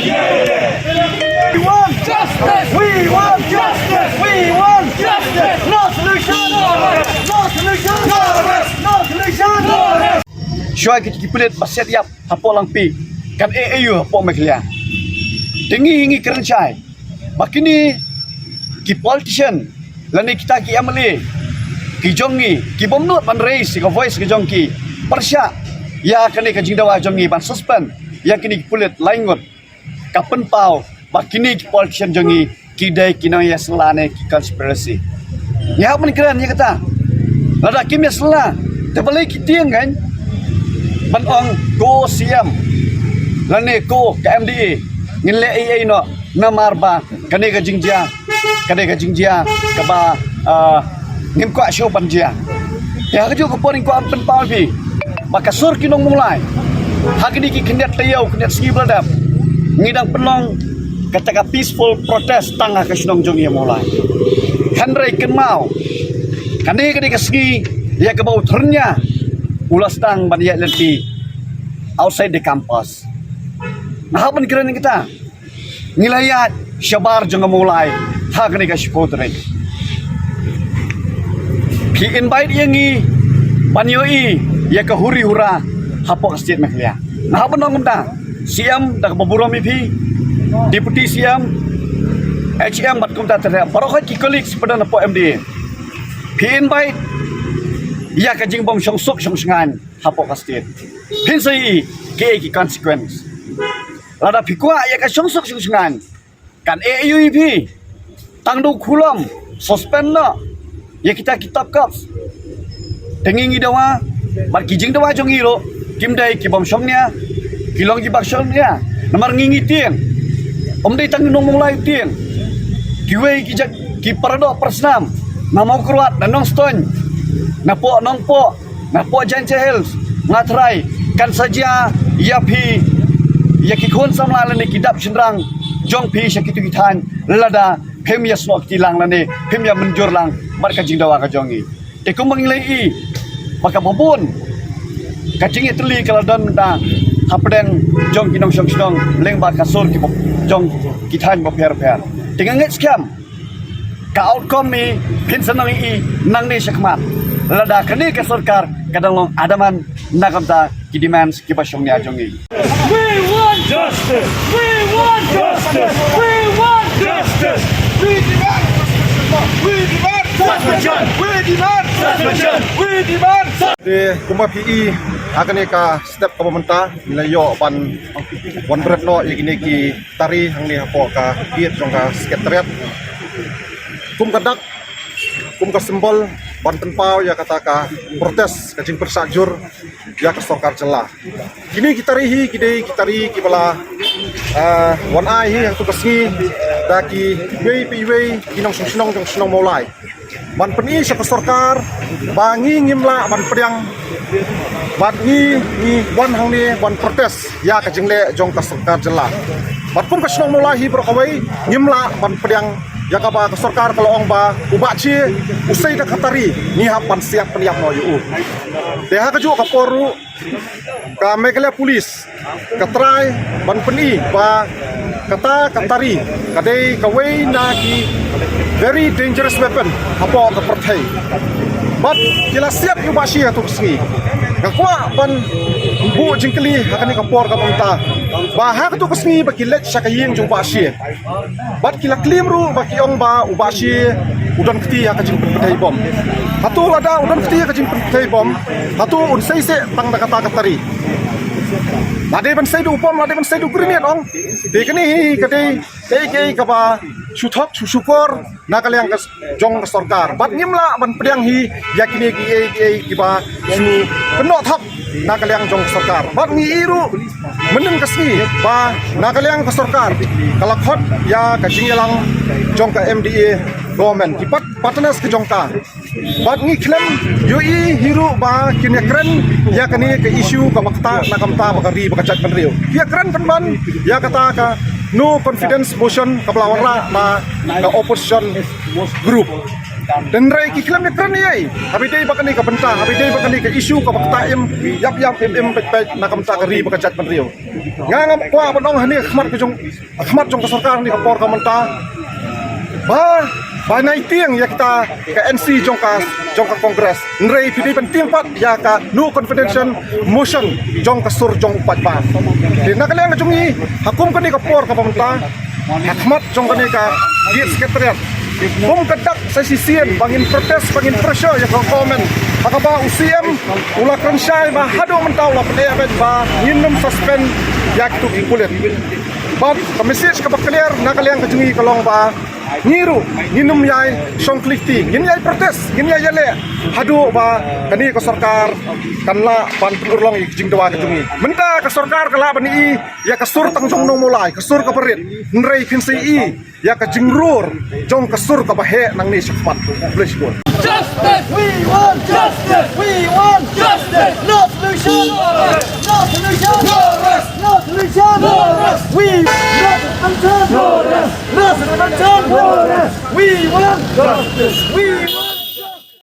We want justice. We want justice. We want justice. No solution. No solution. No solution. Syai kita kipulit baset yap hapo lang pi kan AAU hapo maklia. Dengi hingi kerencai. Bakini ki politician lani kita ki amali ki jongi ki bomnot ban raise ki voice ki jongki persya ya kani ka jingdawa jongi ban suspend ya kini kipulit laingot kapen pau bakini ki politician jongi ki dai kinang ya selane ki conspiracy. Ya man keren ya kata. Lada kim ya sela tebalik ki tiang kan ban ong go siam lani ko ka MDA ngile AA no namarba kani ka jingjia ka ba ngim ko show panjia ya ka jo ko poring ko ampen pawi maka sur kinong mulai hagini ki knet tayau knet sigi bladap ngidang penong kata peaceful protest tangah ka sinong jong ya mulai kanrai kenmau kani ka sigi ya ka bau ternya ulas tang ban ya lenti outside the campus. Nah, apa kira kita? Nilayat syabar jeng mulai hak ni kasih potret. Ki invite yangi banyoi ya ke huri hura hapok state maklia. Nah, apa nong kita? Siam dak beburam ipi deputy siam HM bat kumta terhadap parokat ki kolik sepada napo MD. Ki invite ya ke jing bom song sengan hapok state. Hinsai ki consequence. Lada pikwa ya ka song sengan kan AUEP tangdu kulam suspend na ya kita kitab kaps tengingi dawa bar kijing dawa jongiro kimdai kibom songnya kilong jibak songnya namar ngingi tiang omdai tangdu nong mulai tiang kiwe kijak ki parado persnam namau kruat dan nong stone napo nongpo napo jance hills ngatrai kan saja yapi ya kikon samla lani kidap cenderang jong pi syakitu kitan lada pemya smok tilang lani pemya menjur lang marka jingdawa ka jongi tekum mangilai maka bobon kacing itli kalau dan da hapdeng jong kinong song leng ba kasur ki jong kitan bo per dengan ngit skam ka outcome ni pinsanang nang ni syakmat lada kani ka sarkar kadang long adaman nakamta ki demands ki basyong ni ajongi. We want justice. We want justice. We want justice. We demand. We demand suspension. We demand suspension. We demand. Di kumpa PI akan ka step ka pemerintah nilayo ban beretno igini ki tari hang ni hapo ka diet jong ka sekretariat kum kadak kum ka simbol banten pau ya kata ka protes ka jing persajur ya ka sokar celah kini kitarihi kitari kibala one eye hi tu kasni daki wei kinong sunong jong sunong mulai ban peni sa sokar bangi ngimla ban pedang ban ni ban hang ni ban protes ya ka jingle jong ka sokar celah ban pun ka sunong mulai hi brokawai ngimla ban pedang ya kaba kesorkar kalau ong ba ubaci usai dak katari ni hapan siap peniap no yu deha kaju kaporu ka mekele pulis katrai ban peni ba kata katari kadai kawai na ki very dangerous weapon hapo ka perthai bat kila siap yu bashi atu ksi ngakwa ban bu jingkeli hakani kapor ka pangta bahak tu kesni bakilet syakaying jung bashi bat kila klimru baki ong ba ubashi udan keti ya kajing pentai bom hatu lada udan keti ya kajing pentai bom hatu unsai se tang da kata katari lade ban sai du pom lade ban sai du grenade ong dekani kadai kaba suthok susukor nakaliang jong sarkar bat ngimla ban pedang hi yakini ki ba su penok thap nakaliang jong sarkar bat ngiru menen kasni ba nakaliang ka sarkar kalakhot ya kajing yalang jong ka MDA government kipat partners ke jongka bat ngi klem yoi hiru ba kinya kren ya kani ke isu ka makta nakamta bakari bakacak penriu ya kren penban ya kata ka no confidence motion kablawarla na ka opposition group Dan rai ki kilam ni kran ni ai. Abi dei bakani ka benta, abi dei bakani ka isu ka bakta im yap pet na kam ta ka ri baka jat man rio. Ngam kwa bonong hani khmat jong ka sarkar ni ka por ka menta. Ba nai tiang ya kita ka NC jong ka kongres. Nrei pidi penting pat ya ka no confidence motion jong ka sur jong pat ba. Di nakaliang jong i hakum ka ni ka por ka pamenta. Khmat jong ka ni ka git sekretariat. Kadak sa sisian bangin protes bangin pressure ya ka komen. Hakaba UCM ula kransyai ba hado mentau la pede ba nginum suspend ya tu kulit. Bab ka message ka clear nakaliang ka jungi kalong ba ngiru nginum yai song kliti ngin yai protes ngin yai yale hadu ba kani ka sarkar kanla ban pengurlong jing dawa ka jungi menta ka sarkar kala bani ya ka sur tang jong no mulai ka sur ka perit nrei pinsi i ya ka jingrur jong ka sur ka bahe nang ni syakmat please go. Justice! We want justice! We want justice! No solution! No solution! No solution! We not control! No solution! We want justice! We want